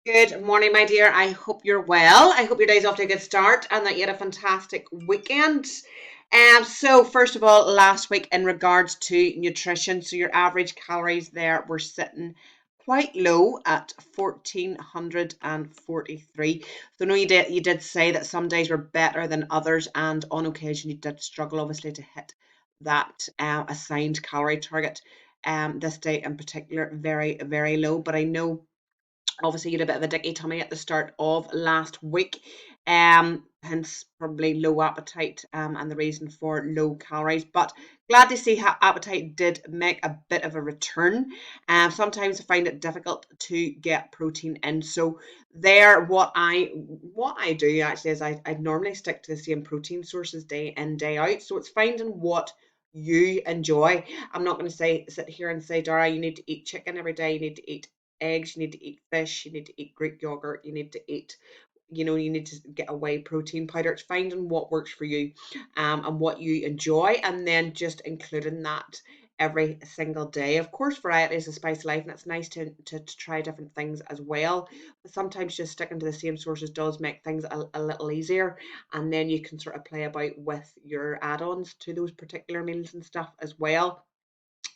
Good morning, my dear. I hope you're well. I hope your day's off to a good start and that you had a fantastic weekend. So first of all, last week in regards to nutrition, so your average calories there were sitting quite low at 1443. So no, you did say that some days were better than others, and on occasion you did struggle obviously to hit that assigned calorie target. This day in particular, very, very low. But I know obviously you had a bit of a dicky tummy at the start of last week, hence probably low appetite, and the reason for low calories. But glad to see how appetite did make a bit of a return. Sometimes I find it difficult to get protein in, so there what I do actually is I normally stick to the same protein sources day in day out. So it's finding what you enjoy. I'm not going to say sit here and say, Dara, you need to eat chicken every day, you need to eat eggs, you need to eat fish, you need to eat Greek yogurt, you need to eat, you need to get a whey protein powder. It's finding what works for you, and what you enjoy, and then just including that every single day. Of course, variety is the spice of life, and it's nice to try different things as well. But sometimes just sticking to the same sources does make things a little easier, and then you can sort of play about with your add-ons to those particular meals and stuff as well.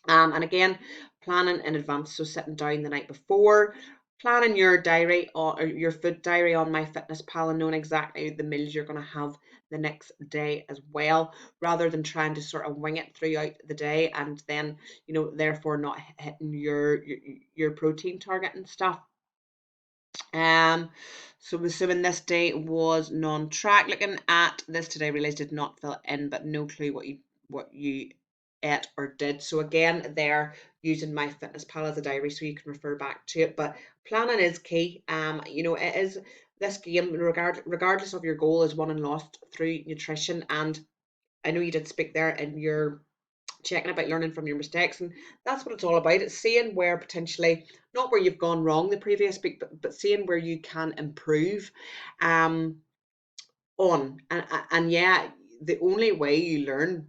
And again, planning in advance. So sitting down the night before, planning your diary or your food diary on MyFitnessPal and knowing exactly the meals you're going to have the next day as well, rather than trying to sort of wing it throughout the day and then, therefore not hitting your protein target and stuff. Um, so I'm assuming this day was non-track. Looking at this today, realised did not fill it in, but no clue what you ate or did. So again, they're using MyFitnessPal as a diary, so you can refer back to it. But planning is key. It is this game, regardless of your goal, is won and lost through nutrition. And I know you did speak there in your checking about learning from your mistakes, and that's what it's all about. It's seeing where potentially, not where you've gone wrong the previous week, but seeing where you can improve, um on. And yeah, the only way you learn,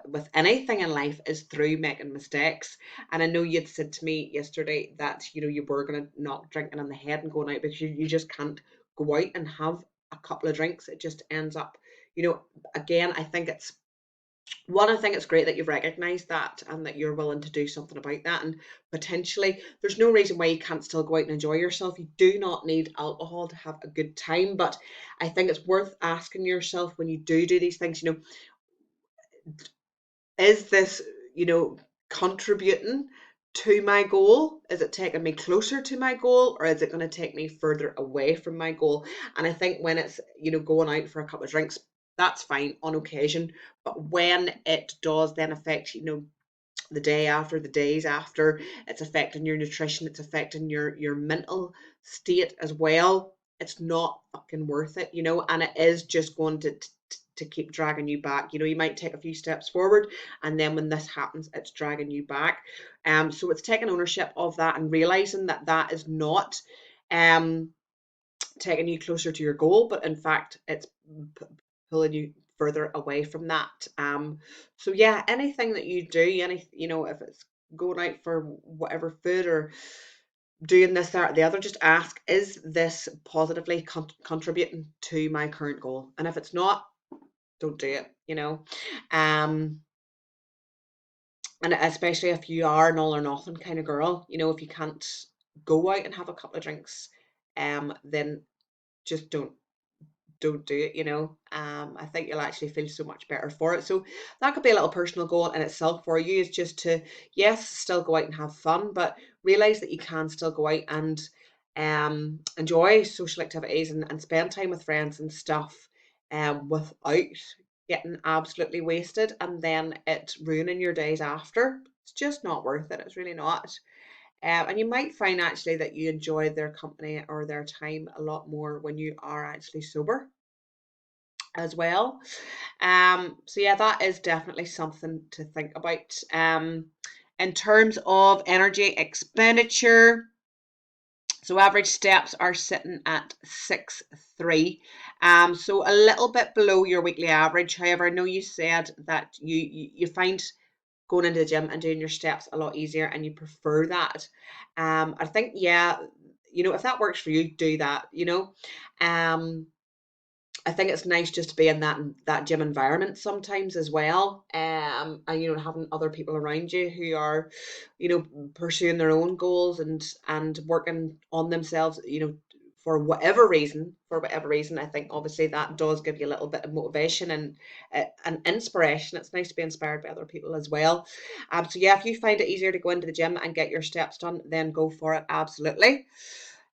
with anything in life is through making mistakes. And I know you'd said to me yesterday that you were going to knock drinking on the head and going out, because you just can't go out and have a couple of drinks. It just ends up, you know again, I think it's great that you've recognized that and that you're willing to do something about that. And potentially, there's no reason why you can't still go out and enjoy yourself. You do not need alcohol to have a good time. But I think it's worth asking yourself when you do these things, is this, you know, contributing to my goal? Is it taking me closer to my goal, or is it going to take me further away from my goal? And I think when it's, going out for a couple of drinks, that's fine on occasion. But when it does then affect, the day after, the days after, it's affecting your nutrition, it's affecting your mental state as well. It's not fucking worth it, and it is just going to keep dragging you back. You might take a few steps forward, and then when this happens, it's dragging you back. So it's taking ownership of that and realizing that that is not um taking you closer to your goal, but in fact, it's pulling you further away from that. So yeah, anything that you do, if it's going out for whatever food or doing this, that, or the other, just ask, is this positively contributing to my current goal? And if it's not, don't do it. Um, and especially if you are an all or nothing kind of girl, if you can't go out and have a couple of drinks, then just don't do it. I think you'll actually feel so much better for it. So that could be a little personal goal in itself for you, is just to, yes, still go out and have fun, but realize that you can still go out and enjoy social activities and spend time with friends and stuff, without getting absolutely wasted and then it ruining your days after. It's just not worth it. It's really not. And you might find actually that you enjoy their company or their time a lot more when you are actually sober as well. So yeah, that is definitely something to think about. In terms of energy expenditure, so average steps are sitting at 6.3. So a little bit below your weekly average. However, I know you said that you find going into the gym and doing your steps a lot easier and you prefer that. I think, yeah, if that works for you, do that. Um, I think it's nice just to be in that gym environment sometimes as well. And having other people around you who are, pursuing their own goals and working on themselves, for whatever reason. I think obviously that does give you a little bit of motivation and inspiration. It's nice to be inspired by other people as well. So yeah, if you find it easier to go into the gym and get your steps done, then go for it. Absolutely.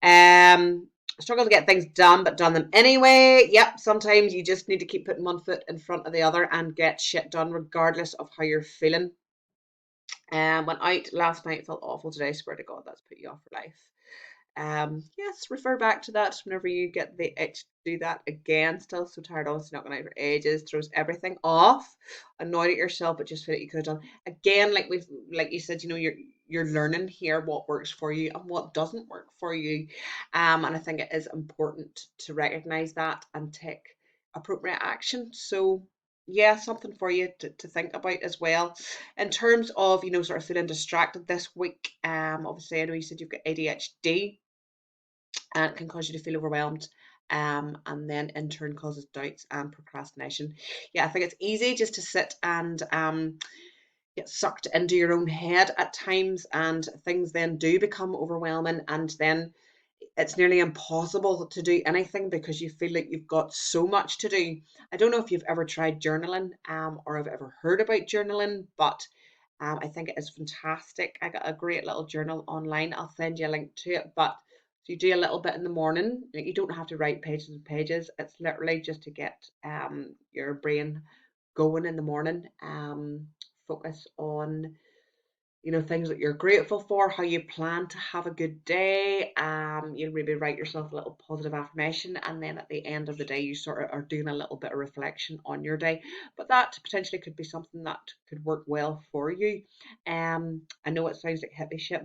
Um, Struggle to get things done, but done them anyway. Yep, sometimes you just need to keep putting one foot in front of the other and get shit done, regardless of how you're feeling. Went out last night, felt awful today. Swear to God, that's put you off for life. Yes, refer back to that whenever you get the itch to do that again. Still so tired, honestly, not going out for ages. Throws everything off. Annoyed at yourself, but just feel like you could have done again. Like you said, you're learning here what works for you and what doesn't work for you. And I think it is important to recognize that and take appropriate action. So yeah, something for you to think about as well. In terms of, sort of feeling distracted this week, obviously I know you said you've got ADHD and it can cause you to feel overwhelmed. And then in turn causes doubts and procrastination. Yeah, I think it's easy just to sit and get sucked into your own head at times, and things then do become overwhelming, and then it's nearly impossible to do anything because you feel like you've got so much to do. I don't know if you've ever tried journaling, or have ever heard about journaling, but I think it is fantastic. I got a great little journal online. I'll send you a link to it. But so you do a little bit in the morning. Like, you don't have to write pages and pages. It's literally just to get your brain going in the morning. Focus on things that you're grateful for, how you plan to have a good day. You maybe write yourself a little positive affirmation, and then at the end of the day, you sort of are doing a little bit of reflection on your day. But that potentially could be something that could work well for you. I know it sounds like hippie shit,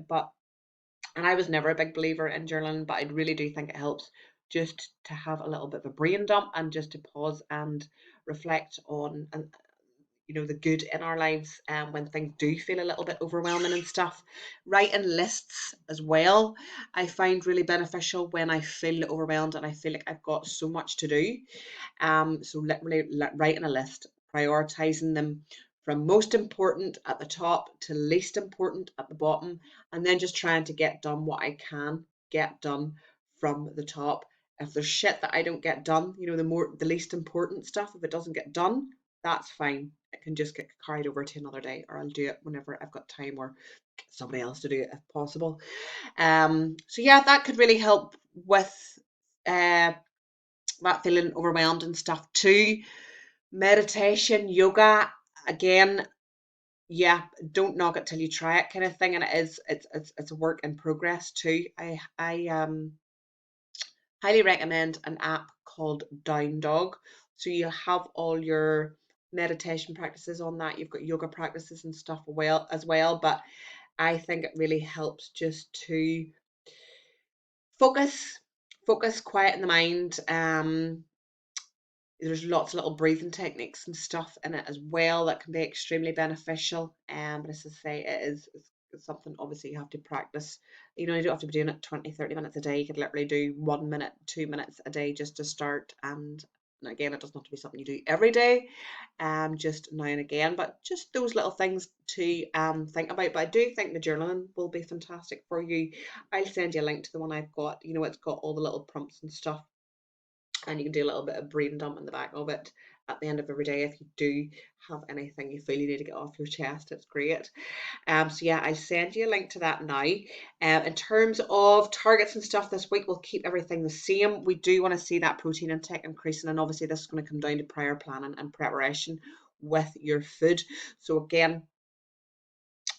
and I was never a big believer in journaling, but I really do think it helps just to have a little bit of a brain dump and just to pause and reflect on and the good in our lives, when things do feel a little bit overwhelming and stuff. Writing lists as well, I find really beneficial when I feel overwhelmed and I feel like I've got so much to do. So literally writing a list, prioritizing them from most important at the top to least important at the bottom, and then just trying to get done what I can get done from the top. If there's shit that I don't get done, the least important stuff, if it doesn't get done, that's fine. It can just get carried over to another day, or I'll do it whenever I've got time, or get somebody else to do it if possible. So yeah, that could really help with uh, that feeling overwhelmed and stuff too. Meditation, yoga, again, yeah, don't knock it till you try it, kind of thing. And it's a work in progress too. I highly recommend an app called Down Dog. So you have all your meditation practices on that. You've got yoga practices and stuff as well. But I think it really helps just to focus, quieten the mind. There's lots of little breathing techniques and stuff in it as well that can be extremely beneficial. But as I say, it's something obviously you have to practice. You don't have to be doing it 20-30 minutes a day. You could literally do 1 minute, 2 minutes a day just to start. And again, it doesn't have to be something you do every day, just now and again, but just those little things to think about. But I do think the journaling will be fantastic for you. I'll send you a link to the one I've got. It's got all the little prompts and stuff, and you can do a little bit of brain dump in the back of it at the end of every day if you do have anything you feel you need to get off your chest. It's great. So yeah, I'll send you a link to that now. In terms of targets and stuff this week, we'll keep everything the same. We do want to see that protein intake increasing, and obviously this is going to come down to prior planning and preparation with your food. So again,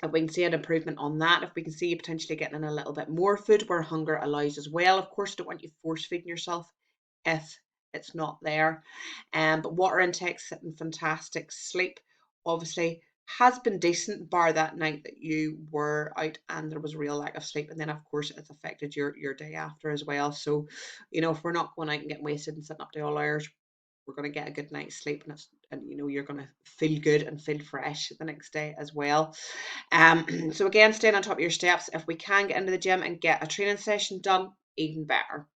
if we can see an improvement on that, if we can see you potentially getting in a little bit more food where hunger allows as well. Of course, I don't want you force feeding yourself if it's not there. But water intake sitting fantastic. Sleep obviously has been decent, bar that night that you were out and there was a real lack of sleep. And then of course it's affected your day after as well. So, if we're not going out and getting wasted and sitting up to all hours, we're going to get a good night's sleep, and you're going to feel good and feel fresh the next day as well. So again, staying on top of your steps. If we can get into the gym and get a training session done, even better.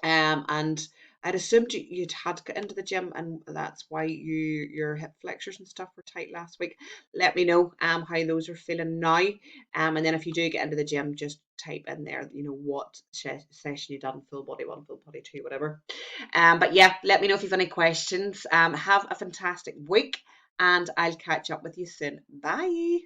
And I'd assumed you'd had to get into the gym, and that's why your hip flexors and stuff were tight last week. Let me know how those are feeling now. And then if you do get into the gym, just type in there, what session you done, full body one, full body two, whatever. But yeah, let me know if you've any questions. Have a fantastic week, and I'll catch up with you soon. Bye.